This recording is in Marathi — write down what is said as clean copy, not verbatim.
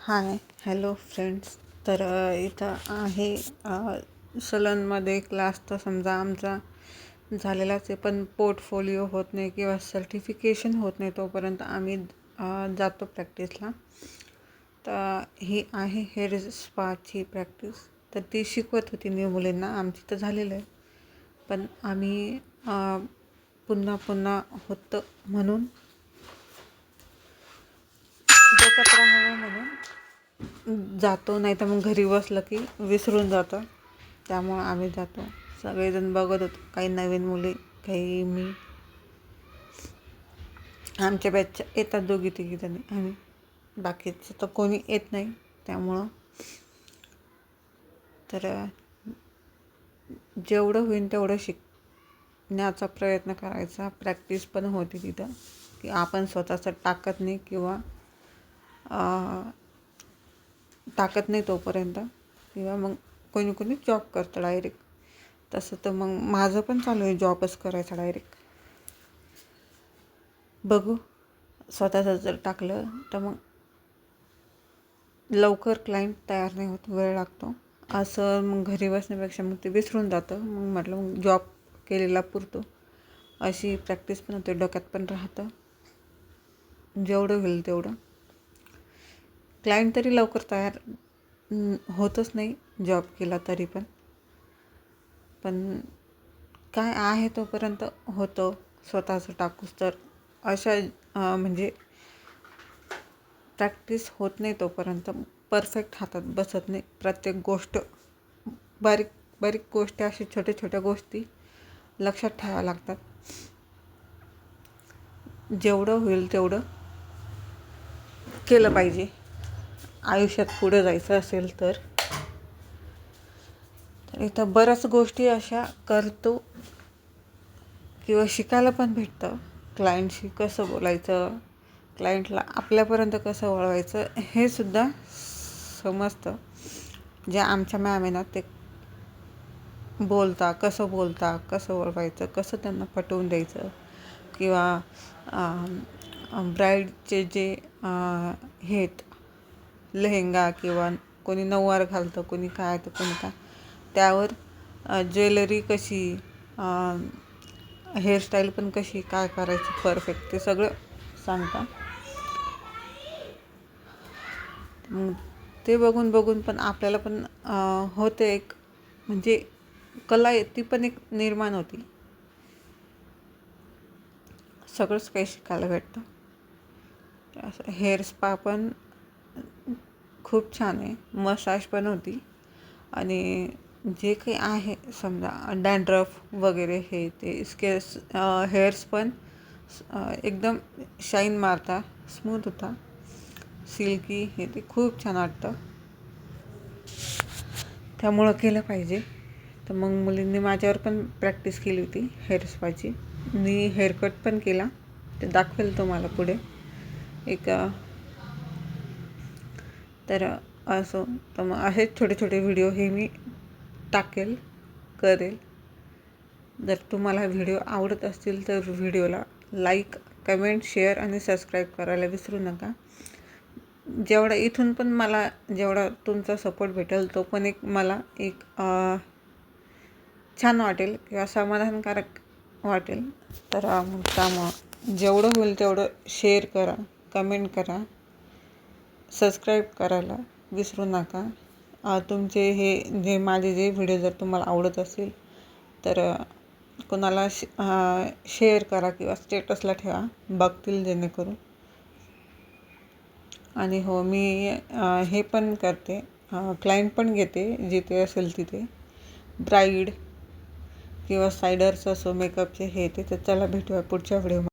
Hi hello friends. तर इथं आहे सलूनमध्ये क्लास तर समजा आमचा झालेलाच आहे, पण पोर्टफोलिओ होत नाही किंवा सर्टिफिकेशन होत नाही तोपर्यंत आम्ही जातो प्रॅक्टिसला. तर ही आहे हेअर स्पाची प्रॅक्टिस. तर ती शिकवत होती न्यू मुलींना. आमची तर झालेलं आहे, पण आम्ही पुन्हा पुन्हा होतं म्हणून डोक्यात राहावं म्हणून जातो, नाही तर मग घरी बसलं की विसरून जातं. त्यामुळं आम्ही जातो. सगळेजण बघत होतो, काही नवीन मुली, काही मी. आमच्या बॅचच्या येतात दोघी तिघी जणी, आम्ही बाकीचं तर कोणी येत नाही. त्यामुळं तर जेवढं होईल तेवढं शिकण्याचा प्रयत्न करायचा. प्रॅक्टिस पण होती तिथं, की आपण स्वतःचं टाकत नाही किंवा टाकत नाही तोपर्यंत, किंवा मग कोणी कोणी जॉब करतं डायरेक्ट. तसं तर मग माझं पण चालू आहे जॉबच करायचा डायरेक्ट. बघू, स्वतःचं जर टाकलं तर मग लवकर क्लायंट तयार नाही होत, वेळ लागतो. असं मग घरी बसण्यापेक्षा मग ते विसरून जातं. मग म्हटलं मग जॉब केलेला पुरतो. अशी प्रॅक्टिस पण होते, डोक्यात पण राहतं. जेवढं होईल तेवढं. क्लायंट तरी लवकर तयार होतच नाही जॉब केला तरी, पण काय आहे तोपर्यंत होतं स्वतःचं टाकूस तर. अशा म्हणजे प्रॅक्टिस होत नाही तोपर्यंत परफेक्ट हातात बसत नाही. प्रत्येक गोष्ट, बारीक बारीक गोष्टी, अशा छोट्या छोट्या गोष्टी लक्षात ठेवाव्या लागतात. जेवढं होईल तेवढं केलं पाहिजे आयुष्यात पुढे जायचं असेल तर. इथं बऱ्याच गोष्टी अशा करतो किंवा शिकायला पण भेटतं. क्लायंटशी कसं बोलायचं, क्लायंटला आपल्यापर्यंत कसं वळवायचं, हे सुद्धा समजतं. जे आमच्या मॅम आहे ना, ते कसं वळवायचं, कसं त्यांना पटवून द्यायचं, किंवा ब्राईडचे जे हे लेहेंगा किंवा कोणी नऊवार घालतं, कोणी काय तर कोणी काय, त्यावर ज्वेलरी कशी, हेअरस्टाईल पण कशी काय करायची परफेक्ट, ते सगळं सांगता. ते बघून बघून पण आपल्याला पण होते एक, म्हणजे कला आहे ती पण एक निर्माण होती. सगळंच काही शिकायला भेटतं. असं हेअर स्पा पण खूप छान आहे. मसाज पण होती. आणि जे काही आहे समजा डॅन्ड्रफ वगैरे हे ते हेअर्स पण एकदम शाईन मारता, स्मूथ होता, सिल्की, हे ते खूप छान वाटतं. त्यामुळं केलं पाहिजे. तर मग मुलींनी माझ्यावर पण प्रॅक्टिस केली होती हेअर स्पाची. मी हेअरकट पण केला, ते दाखवेल तुम्हाला पुढे एक. तर असो, तर मग असेच छोटे छोटे व्हिडिओ हे मी करेल. जर तुम्हाला व्हिडिओ आवडत असतील तर व्हिडिओला लाईक, कमेंट, शेअर आणि सबस्क्राईब करायला विसरू नका. इथून पण मला जेवढा तुमचा सपोर्ट भेटेल तो पण मला एक छान वाटेल किंवा समाधानकारक वाटेल. तर त्यामुळं जेवढं होईल तेवढं शेअर करा, कमेंट करा, सबस्क्राईब करायला विसरू नका. तुमचे हे माझे जे व्हिडिओ जर तुम्हाला आवडत असेल तर कोणाला शेअर करा किंवा स्टेटसला ठेवा, बघतील जेणेकरून. आणि हो, मी हे पण करते, क्लायंट पण घेते जिथे असेल तिथे, ब्राईड किंवा सायडर्स असो, मेकअपचे हे ते. तर चला भेटूया पुढच्या व्हिडिओमध्ये.